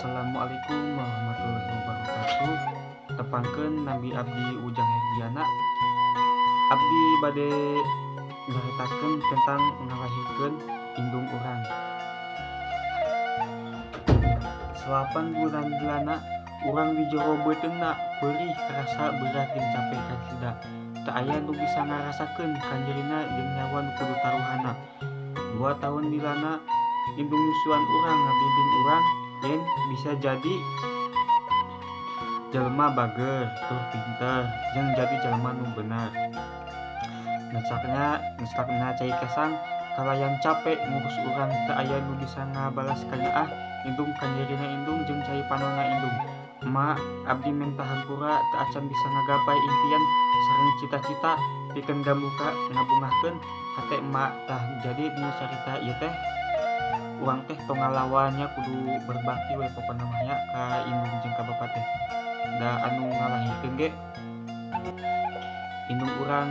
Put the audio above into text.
Assalamualaikum warahmatullahi wabarakatuh. Tepangkeun Nabi Abdi Ujang Herdiana. Abdi bade nyaritakeun tentang ngalahirkeun indung urang. Salapan bulan jelana urang di jero beuteungna peurih karasa berat jeung capek kasida. Teu aya nu bisa ngarasakeun kanjerina jeung nyawa nu kudu taruhanna. 2 tahun dilana indung nyusuan urang ngabimbing urang yen bisa jadi jelema bager tur pinter jeung jadi jelema nu bener. Ngesakna cai kesang kalayan capek ngurus urang teu aya nu bisa ngabalas kanyaah indung kanjerina indung jeung cai panonna indung. Emak abdi menta hampura teu acan bisa ngagapai impian sareng cita-cita pikeun gamuka ngabungahkeun hate emak tah jadi dina carita ieu teh urang teh tong ngalawannya kudu berbakti we pokona mah nya ka indung jeung ka bapa teh. Da anu ngalahirkeun ge indung urang